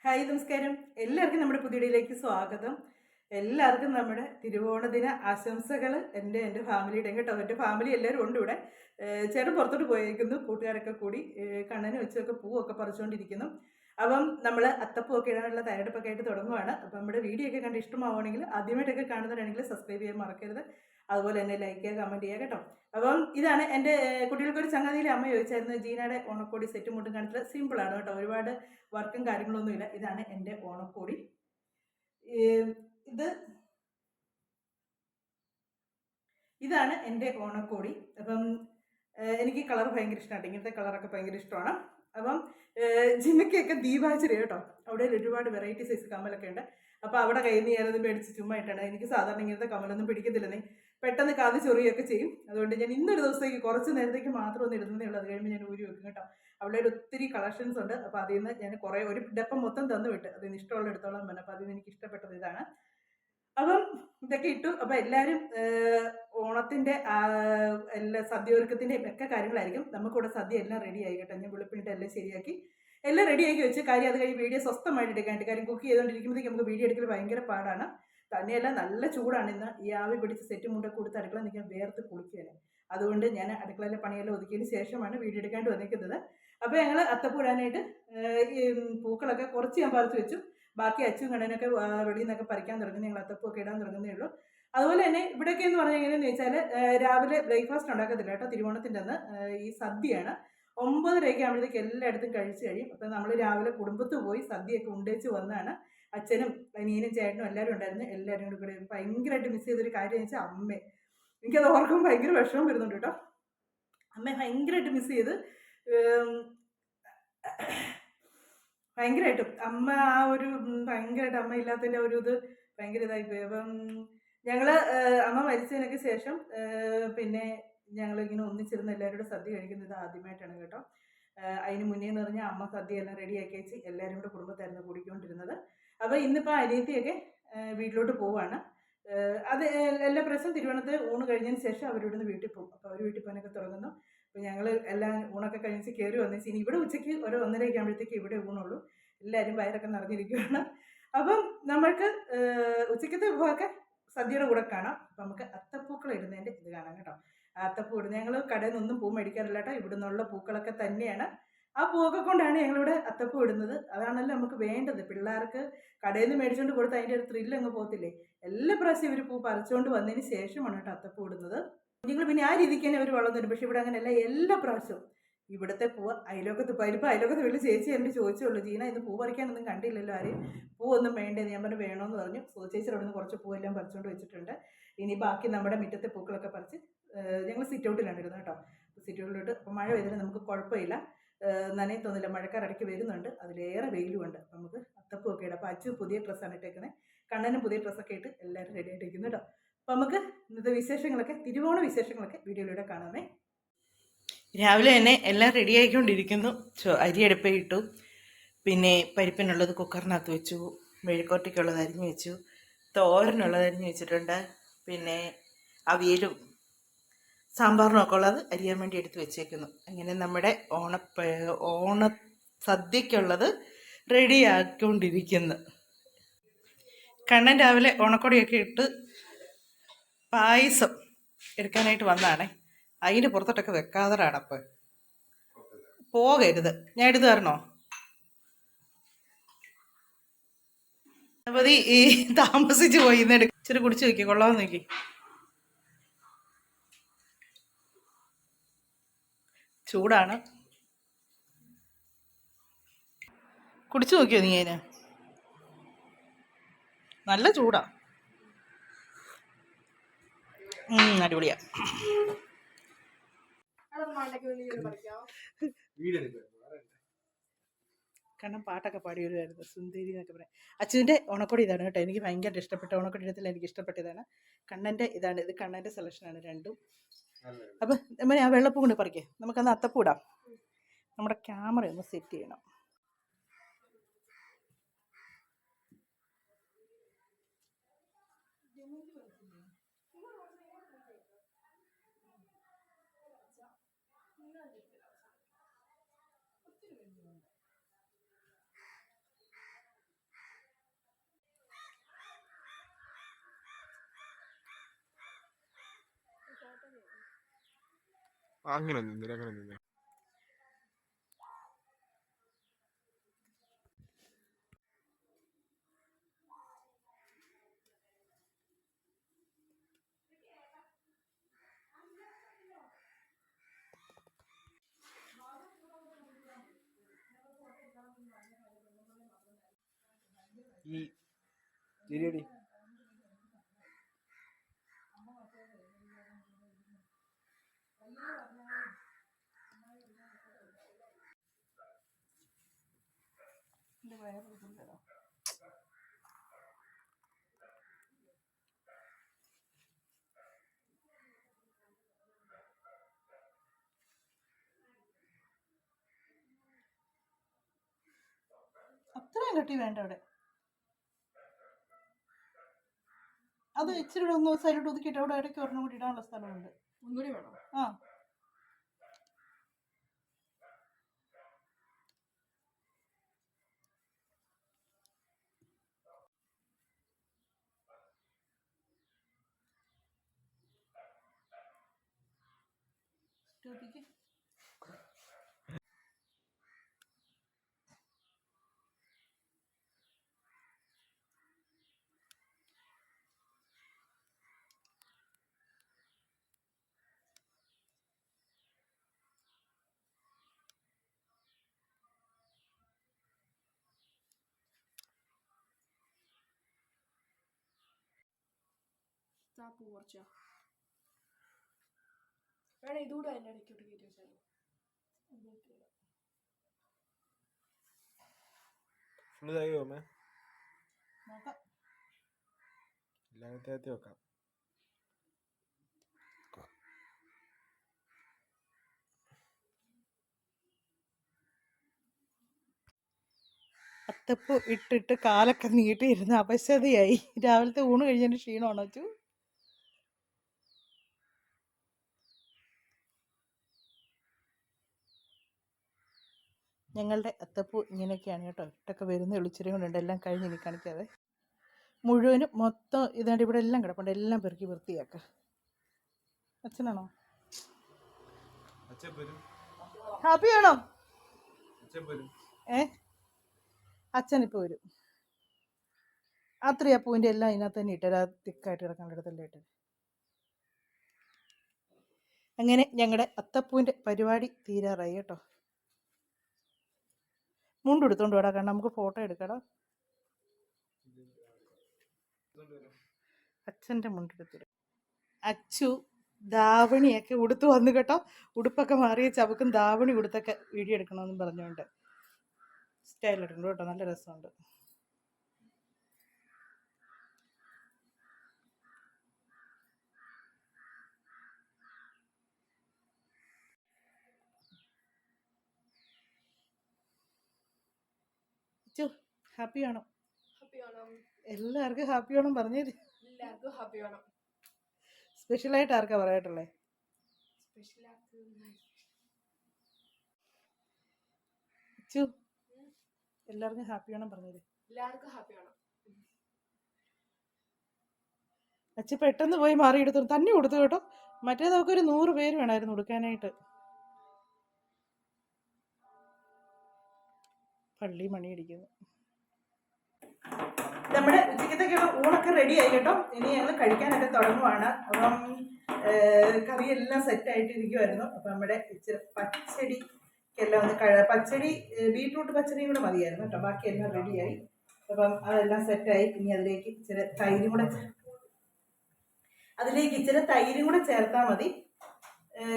Hi നമസ്കാരം. എല്ലാവർക്കും നമ്മുടെ പുതിയ വീഡിയോയിലേക്ക് സ്വാഗതം. എല്ലാവർക്കും നമ്മുടെ തിരുവോണദിന ആശംസകൾ എൻ്റെ ഫാമിലിയുടെയും കേട്ടോ. എൻ്റെ ഫാമിലി എല്ലാവരും ഉണ്ട് ഇവിടെ. ചേട്ടൻ പുറത്തോട്ട് പോയേക്കുന്നു, കൂട്ടുകാരൊക്കെ കൂടി കണ്ണനും വെച്ചൊക്കെ പൂവൊക്കെ പറിച്ചുകൊണ്ടിരിക്കുന്നു. അപ്പം നമ്മൾ അത്തപ്പൂവൊക്കെ ഇടാനുള്ള തയ്യാറെടുപ്പൊക്കെ ആയിട്ട് തുടങ്ങുവാണ്. അപ്പം നമ്മുടെ വീഡിയോ ഒക്കെ കണ്ട് ഇഷ്ടമാവുകയാണെങ്കിൽ ആദ്യമായിട്ടൊക്കെ കാണുന്നവരാണെങ്കിൽ സബ്സ്ക്രൈബ് ചെയ്യാൻ മറക്കരുത്. അതുപോലെ തന്നെ ലൈക്ക് ചെയ്യുക, കമൻറ്റ് ചെയ്യുക കേട്ടോ. അപ്പം ഇതാണ് എൻ്റെ കുട്ടികൾക്കൊരു ചങ്ങാതിയിലെ അമ്മ ചോദിച്ചായിരുന്നു, ജീനയുടെ ഓണക്കോടി സെറ്റും മുട്ടും കാണിച്ചിട്ട് സിമ്പിളാണ് കേട്ടോ, ഒരുപാട് വർക്കും കാര്യങ്ങളൊന്നുമില്ല. ഇതാണ് എൻ്റെ ഓണക്കോടി. ഇത് ഇതാണ് എൻ്റെ ഓണക്കോടി. അപ്പം എനിക്ക് കളർ ഭയങ്കര ഇഷ്ടമാണ്, ഇങ്ങനത്തെ കളറൊക്കെ ഭയങ്കര ഇഷ്ടമാണ്. അപ്പം ജിമ്മയ്ക്കൊക്കെ ദീപാചരി കേട്ടോ, അവിടെ ഒരുപാട് വെറൈറ്റി സൈസ് കമ്മലൊക്കെ ഉണ്ട്. അപ്പോൾ അവിടെ കയ്യിൽ നിന്ന് ഞാനത് മേടിച്ച് ചുമ്മാ ഇട്ടാണ്. എനിക്ക് സാധാരണ ഇങ്ങനത്തെ കമ്മലൊന്നും പിടിക്കത്തില്ലെന്നേ, പെട്ടെന്ന് കാത് ചൊറിയൊക്കെ ചെയ്യും. അതുകൊണ്ട് ഞാൻ ഇന്നൊരു ദിവസത്തേക്ക് കുറച്ച് നേരത്തേക്ക് മാത്രം ഒന്ന് ഇടുന്നതേ ഉള്ളൂ. അത് കഴിയുമ്പോൾ ഞാൻ ഊരി വെക്കും കേട്ടോ. അവിടെ ഒത്തിരി കളക്ഷൻസ് ഉണ്ട്. അപ്പോൾ അതിൽ നിന്ന് ഞാൻ ഒരു ഡപ്പം മൊത്തം തന്നു വിട്ട്, അതിൽ നിന്ന് ഇഷ്ടമുള്ള എടുത്തോളം പറഞ്ഞു. അപ്പോൾ അതിൽ നിന്ന് എനിക്ക് ഇഷ്ടപ്പെട്ടത് ഇതാണ്. അപ്പം ഇതൊക്കെ ഇട്ടു. അപ്പം എല്ലാവരും ഓണത്തിൻ്റെ എല്ലാ സദ്യ ഒരുക്കത്തിൻ്റെയും ഒക്കെ കാര്യങ്ങളായിരിക്കും. നമുക്കിവിടെ സദ്യ എല്ലാം റെഡി ആയി കേട്ടോ. ഞാൻ വെളുപ്പിനിട്ട് എല്ലാം ശരിയാക്കി എല്ലാം റെഡിയാക്കി വെച്ച്. കാര്യം അത് കഴിഞ്ഞ് വീഡിയോ സ്വസ്ഥമായിട്ട് എടുക്കാനായിട്ട്. കാര്യം കുക്ക് ചെയ്തുകൊണ്ടിരിക്കുമ്പോഴത്തേക്ക് നമുക്ക് വീഡിയോ എടുക്കൽ ഭയങ്കര പാടാണ്. തന്നെയല്ല നല്ല ചൂടാണ് ഇന്ന്. ഈ ആവി പിടിച്ച് സെറ്റ് മുണ്ടൊക്കെ കൊടുത്ത് അടുക്കള നിൽക്കാൻ വേർത്ത് കുളിക്കുകയാണ്. അതുകൊണ്ട് ഞാൻ അടുക്കളയിലെ പണിയെല്ലാം ഒതുക്കിയതിന് ശേഷമാണ് വീഡിയോ എടുക്കാണ്ട് വന്നിരിക്കുന്നത്. അപ്പോൾ ഞങ്ങൾ അത്തപ്പൂടാനായിട്ട് ഈ പൂക്കളൊക്കെ കുറച്ച് ഞാൻ പറിച്ച് വെച്ചു. ബാക്കി അച്ചും കണ്ണനൊക്കെ വെളിയിൽ നിന്നൊക്കെ പറിക്കാൻ തുടങ്ങുന്നു. ഞങ്ങൾ അത്തപ്പൂക്കെ ഇടാൻ തുടങ്ങുന്നേ ഉള്ളൂ. അതുപോലെ തന്നെ ഇവിടെയൊക്കെ എന്ന് പറഞ്ഞാൽ എങ്ങനെയാണെന്ന് വെച്ചാൽ രാവിലെ ബ്രേക്ക്ഫാസ്റ്റ് ഉണ്ടാക്കത്തില്ല കേട്ടോ. തിരുവോണത്തിൻ്റെ അന്ന് ഈ സദ്യയാണ്. 9:30 ആകുമ്പോഴത്തേക്ക് എല്ലായിടത്തും കഴിച്ച് കഴിയും. അപ്പം നമ്മൾ രാവിലെ കുടുംബത്ത് പോയി സദ്യയൊക്കെ ഉണ്ടേച്ച് വന്നാണ്. അച്ഛനും അനിയനും ചേട്ടനും എല്ലാവരും ഉണ്ടായിരുന്നു. എല്ലാവരും കൂടി ഭയങ്കരമായിട്ട് മിസ് ചെയ്തൊരു കാര്യം എന്ന് വെച്ചാൽ അമ്മയെ, എനിക്കത് ഓർക്കുമ്പോൾ ഭയങ്കര വിഷമം വരുന്നുണ്ട് കേട്ടോ. അമ്മയെ ഭയങ്കരമായിട്ട് മിസ് ചെയ്ത്, ഭയങ്കരമായിട്ടും അമ്മ ആ ഒരു ഭയങ്കരമായിട്ട് അമ്മ ഇല്ലാത്തതിൻ്റെ ഒരു ഇത് ഭയങ്കര ഇതായിപ്പോയി. അപ്പം ഞങ്ങൾ അമ്മ മരിച്ചതിനൊക്കെ ശേഷം പിന്നെ ഞങ്ങളിങ്ങനെ ഒന്നിച്ചിരുന്ന് എല്ലാവരും സദ്യ കഴിക്കുന്നത് ആദ്യമായിട്ടാണ് കേട്ടോ. അതിന് മുന്നേ എന്ന് പറഞ്ഞാൽ അമ്മ സദ്യ എല്ലാം റെഡിയാക്കി വെച്ച് എല്ലാവരും കൂടെ കുടുംബത്തായിരുന്നു കൂടിക്കൊണ്ടിരുന്നത്. അപ്പോൾ ഇന്നിപ്പോൾ അനിയത്തിയൊക്കെ വീട്ടിലോട്ട് പോവാണ്. അത് എല്ലാ പ്രാവശ്യം തിരുവോണത്തെ ഊണ് കഴിഞ്ഞതിന് ശേഷം അവരിവിടുന്ന് വീട്ടിൽ പോകും. അപ്പോൾ അവർ വീട്ടിൽ പോകാനൊക്കെ തുടങ്ങുന്നു. അപ്പോൾ ഞങ്ങൾ എല്ലാം ഊണൊക്കെ കഴിച്ച് കയറി വന്നിച്ച് ഇനി ഇവിടെ ഉച്ചയ്ക്ക് 1:30 ആകുമ്പോഴത്തേക്ക് ഇവിടെ ഊണുള്ളൂ. എല്ലാവരും വയറൊക്കെ നിറഞ്ഞിരിക്കുകയാണ്. അപ്പം നമ്മൾക്ക് ഉച്ചയ്ക്കത്തെ വിഭവമൊക്കെ സദ്യയുടെ കൂടെ കാണാം. അപ്പം നമുക്ക് അത്തപ്പൂക്കൾ ഇടുന്നതിൻ്റെ ഇത് കാണാം കേട്ടോ. അത്തപ്പൂ ഇടുന്നത് ഞങ്ങൾ കടയിൽ നിന്നൊന്നും പൂ മേടിക്കാറില്ല കേട്ടോ. ഇവിടെ നിന്നുള്ള പൂക്കളൊക്കെ തന്നെയാണ്. ആ പൂവൊക്കെ കൊണ്ടാണ് ഞങ്ങളിവിടെ അത്തപ്പൂ ഇടുന്നത്. അതാണല്ലോ നമുക്ക് വേണ്ടത്. പിള്ളേർക്ക് കടയിൽ നിന്ന് മേടിച്ചുകൊണ്ട് കൊടുത്ത് അതിൻ്റെ ഒരു ത്രില്ല് അങ്ങ് പോകത്തില്ലേ. എല്ലാ പ്രാവശ്യം ഇവർ പൂ പറിച്ചുകൊണ്ട് വന്നതിന് ശേഷമാണ് കേട്ടോ അത്തപ്പൂ ഇടുന്നത്. കുഞ്ഞുങ്ങൾ പിന്നെ ആ രീതിക്ക് തന്നെ അവർ വളർന്നു. പക്ഷെ ഇവിടെ അങ്ങനെയല്ല. എല്ലാ പ്രാവശ്യവും ഇവിടുത്തെ പൂവ് അയലോക്കത്ത് പരിപ്പ് അയലോക്കത്ത് വീട്ടിൽ ചേച്ചി എന്നോട് ചോദിച്ചുള്ളൂ, ജീന ഇന്ന് പൂ പറിക്കാനൊന്നും കണ്ടില്ലല്ലോ ആരെയും, പൂവൊന്നും വേണ്ടേ? ഞാൻ പറഞ്ഞു വേണമെന്ന് പറഞ്ഞു. ചേച്ചി അവിടെ നിന്ന് കുറച്ച് പൂവെല്ലാം പറിച്ചുകൊണ്ട് വെച്ചിട്ടുണ്ട്. ഇനി ബാക്കി നമ്മുടെ മുറ്റത്തെ പൂക്കളൊക്കെ പറിച്ച് ഞങ്ങൾ സിറ്റ് ഔട്ടിലാണ് ഇടുന്നത് കേട്ടോ. സിറ്റ് ഔട്ടിലോട്ട് അപ്പോൾ മഴ പെയ്താലും നമുക്ക് കുഴപ്പമില്ല, നനയത്തൊന്നുമില്ല. മഴക്കാരടയ്ക്ക് വരുന്നുണ്ട്, അതിലേറെ വെയിലുമുണ്ട്. അപ്പം നമുക്ക് അത്തപ്പൂവൊക്കെ ഇടാം. അപ്പോൾ അച്ചു പുതിയ ഡ്രസ്സാണ് ഇട്ടേക്കുന്നത്, കണ്ണനും പുതിയ ഡ്രസ്സൊക്കെ ഇട്ട് എല്ലാവരും റെഡി ആയിട്ടിരിക്കുന്നു കേട്ടോ. അപ്പോൾ നമുക്ക് ഇന്നത്തെ വിശേഷങ്ങളൊക്കെ, തിരുവോണ വിശേഷങ്ങളൊക്കെ വീഡിയോയിലൂടെ കാണാമേ. രാവിലെ തന്നെ എല്ലാം റെഡി ആയിക്കൊണ്ടിരിക്കുന്നു. അരി അടുപ്പിൽ ഇട്ടു, പിന്നെ പരിപ്പിനുള്ളത് കുക്കറിനകത്ത് വെച്ചു, മെഴുക്കോട്ടിക്കുള്ളത് അരിഞ്ഞു വെച്ചു, തോരനുള്ളത് അരിഞ്ഞു വെച്ചിട്ടുണ്ട്, പിന്നെ അവിയലും സാമ്പാറിനൊക്കെ ഉള്ളത് അരിയാൻ വേണ്ടി എടുത്ത് വെച്ചേക്കുന്നു. അങ്ങനെ നമ്മുടെ ഓണ സദ്യക്കുള്ളത് റെഡി ആക്കിക്കൊണ്ടിരിക്കുന്നു. കണ്ണൻ രാവിലെ ഓണക്കൊടിയൊക്കെ ഇട്ട് പായസം എടുക്കാനായിട്ട് വന്നതാണേ. അതിൻ്റെ പുറത്തോട്ടൊക്കെ വെക്കാതറാണ്. അപ്പം പോകരുത്, ഞാൻ എടുത്തു തരണോ? അപ്പതി ഈ താമസിച്ച് പോയി ഇന്ന് എടുക്കും. ഇച്ചിരി കുടിച്ച് നോക്കി, കൊള്ളാമെന്ന് നോക്കി. ചൂടാണ്, കുടിച്ചു നോക്കിയോ നീ? അതിന് നല്ല ചൂടാ. അടിപൊളിയാ. കാരണം പാട്ടൊക്കെ പാടി വരുമായിരുന്നു, സുന്ദരി എന്നൊക്കെ പറയാം. അച്ഛൻ്റെ ഓണക്കൊടി ഇതാണ് കേട്ടോ. എനിക്ക് ഭയങ്കര ഇഷ്ടപ്പെട്ട ഓണക്കൊടി ഇടത്തിൽ എനിക്ക് ഇഷ്ടപ്പെട്ടതാണ്. കണ്ണൻ്റെ ഇതാണ്, ഇത് കണ്ണൻ്റെ സെലക്ഷനാണ് രണ്ടും. അപ്പം നമ്മൾ ആ വെള്ളപ്പൂ കൊണ്ട് പറിക്കേ, നമുക്കന്ന് അത്തപ്പൂ ഇടാം. നമ്മുടെ ക്യാമറ ഒന്ന് സെറ്റ് ചെയ്യണം. അങ്ങനെ നിന്നില്ല, അങ്ങനെ നിന്നില്ല. ഈ ശരിയടി അത്രയും കട്ടി വേണ്ട അവിടെ. അത് ഇച്ചിരി ഒന്ന് സൈഡിലോട്ട് ഒതുക്കിയിട്ട് അവിടെ ഇടയ്ക്ക് ഒരെണ്ണം കൂടി ഇടാനുള്ള സ്ഥലമുണ്ട്. ഒന്നുകൂടി വേണം. ആ ഒതുക്കി. താപ്പ് കുറച്ചാ വേണം. ഇതുകൂടെ അതിൻ്റെ ഇടയ്ക്കോട്ട് കയറ്റി വെച്ചാലോ. ഫുള്ളായോ അമ്മേ? നോക്കാം. എല്ലാവരത്തെ വെക്കാം. അത്തപ്പൂ ഇട്ടിട്ട് കാലൊക്കെ നീട്ടിയിരുന്ന് അപശ്യതയായി. രാവിലത്തെ ഊണ് കഴിഞ്ഞതിന് ക്ഷീണമാണോ അച്ചു? ഞങ്ങളുടെ അത്തപ്പൂ ഇങ്ങനെയൊക്കെയാണ് കേട്ടോ. ഇട്ടൊക്കെ വരുന്ന ഒളിച്ചിരി കൊണ്ടുണ്ട്. എല്ലാം കഴിഞ്ഞ് ഇനി കാണിക്കാതെ. മുഴുവനും മൊത്തം ഇതാണ്ട് ഇവിടെ എല്ലാം കിടപ്പുണ്ട്. എല്ലാം പെറുക്കി വൃത്തിയാക്കുക. അച്ഛനാണോ? ഹാപ്പിയാണോ? അച്ഛനിപ്പോൾ വരും. അത്രയും ആ പൂവിൻ്റെ എല്ലാം ഇതിനകത്ത് തന്നെ ഇട്ടത്. ആ തിക്കായിട്ട് കിടക്കേണ്ടതെല്ലാം ഇട്ടത്. അങ്ങനെ ഞങ്ങളുടെ അത്തപ്പൂവിൻ്റെ പരിപാടി തീരാറായി കേട്ടോ. മുണ്ടെടുത്തോണ്ട് പോടാ, കാരണം നമുക്ക് ഫോട്ടോ എടുക്കണം. അച്ഛൻ്റെ മുണ്ടെടുത്തിട്ട് അച്ചു ധാവണിയൊക്കെ ഉടുത്ത് വന്നു കേട്ടോ. ഉടുപ്പൊക്കെ മാറിയ ചവക്കും ധാവണി ഉടുത്തൊക്കെ വീഡിയോ എടുക്കണമെന്നും പറഞ്ഞുകൊണ്ട് സ്റ്റൈൽ ഇടുന്നുണ്ട് കേട്ടോ. നല്ല രസമുണ്ട്. അച്ചു ഹാപ്പി ആണോ? ഹാപ്പി ആണോ? എല്ലാവർക്കും ഹാപ്പി ആണോ പറഞ്ഞേ. എല്ലാവർക്കും ഹാപ്പി ആണോ. സ്പെഷ്യലായിട്ട് ആർക്കാ പറയാട്ടുള്ളേ? അച്ചു എല്ലാവർക്കും ഹാപ്പി ആണോ പറഞ്ഞത്. എല്ലാവർക്കും ഹാപ്പി ആണോ. അച്ഛൻ പെട്ടെന്ന് പോയി മാറി എടുത്തു തന്നെ കൊടുത്തു കേട്ടോ. മറ്റേ നമുക്കൊരു 100 പേര് വേണമായിരുന്നു കൊടുക്കാനായിട്ട്. പള്ളി മണി അടിക്കുന്നു. നമ്മുടെ ഉച്ചക്കത്തേക്കുള്ള ഊണൊക്കെ റെഡി ആയി കേട്ടോ. ഇനി ഞങ്ങൾ കഴിക്കാനൊക്കെ തുടങ്ങുവാണ്. അപ്പം കറിയെല്ലാം സെറ്റായിട്ടിരിക്കുമായിരുന്നു. അപ്പം നമ്മുടെ ഇച്ചിരി പച്ചടിക്കെല്ലാം ഒന്ന് പച്ചടി ബീട്രൂട്ട് പച്ചടിയും കൂടെ മതിയായിരുന്നു കേട്ടോ. ബാക്കിയെല്ലാം റെഡിയായി. അപ്പം അതെല്ലാം സെറ്റായി. ഇനി അതിലേക്ക് ഇച്ചിരി തൈരും കൂടെ ചേർത്താൽ മതി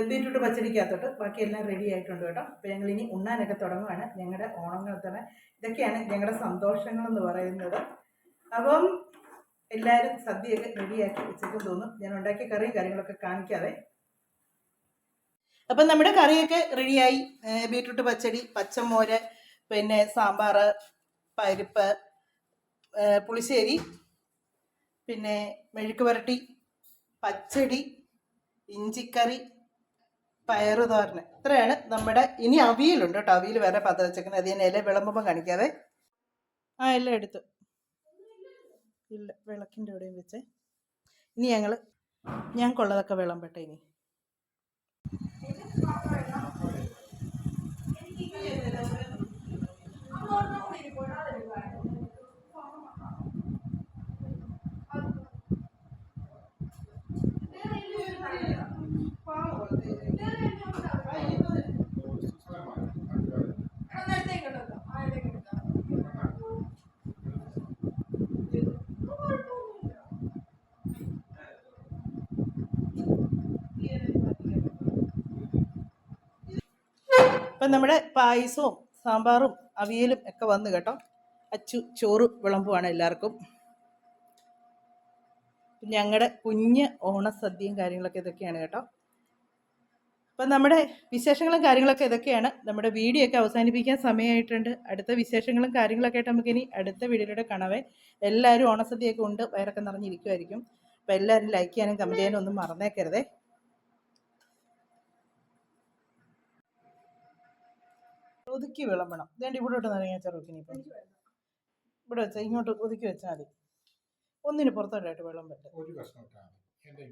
ബീട്രൂട്ട് പച്ചടിക്കകത്തോട്ട്. ബാക്കിയെല്ലാം റെഡി ആയിട്ടുണ്ട് കേട്ടോ. അപ്പം ഞങ്ങൾ ഇനി ഉണ്ണാനൊക്കെ തുടങ്ങുവാണ്. ഞങ്ങളുടെ ഓണങ്ങൾ തന്നെ ഇതൊക്കെയാണ് ഞങ്ങളുടെ സന്തോഷങ്ങളെന്ന് പറയുന്നത്. അപ്പം എല്ലാവരും സദ്യയൊക്കെ റെഡിയാക്കി വെച്ചേക്കും തോന്നും. ഞാൻ ഉണ്ടാക്കിയ കറിയും കാര്യങ്ങളൊക്കെ കാണിക്കാതെ. അപ്പം നമ്മുടെ കറിയൊക്കെ റെഡിയായി. ബീട്രൂട്ട് പച്ചടി, പച്ചമോര്, പിന്നെ സാമ്പാർ, പരിപ്പ്, പുളിശ്ശേരി, പിന്നെ മെഴുക്ക് പുരട്ടി, പച്ചടി, ഇഞ്ചിക്കറി, പയറ് തോരൻ. ഇത്രയാണ് നമ്മുടെ. ഇനി അവിയലുണ്ട് കേട്ടോ. അവിയൽ വേറെ പാത്രം വെച്ചേക്കുന്നത്. അത് ഞാൻ ഇല വിളമ്പുമ്പോൾ കാണിക്കാതെ. ആ എല്ലാം എടുത്തു. ഇല്ല, വിളക്കിൻ്റെ എവിടെയും വെച്ചേ. ഇനി ഞങ്ങൾക്കുള്ളതൊക്കെ വിളമ്പട്ടെ. ഇനി അപ്പം നമ്മുടെ പായസവും സാമ്പാറും അവിയലും ഒക്കെ വന്നു കേട്ടോ. അച്ചു ചോറ് വിളമ്പുവാണ് എല്ലാവർക്കും. ഞങ്ങളുടെ കുഞ്ഞ് ഓണസദ്യയും കാര്യങ്ങളൊക്കെ ഇതൊക്കെയാണ് കേട്ടോ. അപ്പം നമ്മുടെ വിശേഷങ്ങളും കാര്യങ്ങളൊക്കെ ഇതൊക്കെയാണ്. നമ്മുടെ വീഡിയോ ഒക്കെ അവസാനിപ്പിക്കാൻ സമയമായിട്ടുണ്ട്. അടുത്ത വിശേഷങ്ങളും കാര്യങ്ങളൊക്കെ ആയിട്ട് നമുക്കിനി അടുത്ത വീഡിയോയിലൂടെ കാണാവേ. എല്ലാവരും ഓണസദ്യയൊക്കെ ഉണ്ട് വയറൊക്കെ നിറഞ്ഞിരിക്കുമായിരിക്കും. അപ്പം എല്ലാവരും ലൈക്ക് ചെയ്യാനും കമൻറ്റ് ചെയ്യാനും ഒന്നും മറന്നേക്കരുതേ. ഒതുക്കി വിളമ്പണം. ഇതേണ്ട ഇവിടെ ഇട്ട് നിറങ്ങിയ ചെറുക്കിനി ഇപ്പം ഇവിടെ വെച്ചാൽ ഇങ്ങോട്ട് ഒതുക്കി വെച്ചാൽ മതി. ഒന്നിന് പുറത്തോട്ടായിട്ട് വെള്ളം പറ്റും. ഒരു കഷ്ണം ഇട്ടാൽ മതി. എൻ്റെ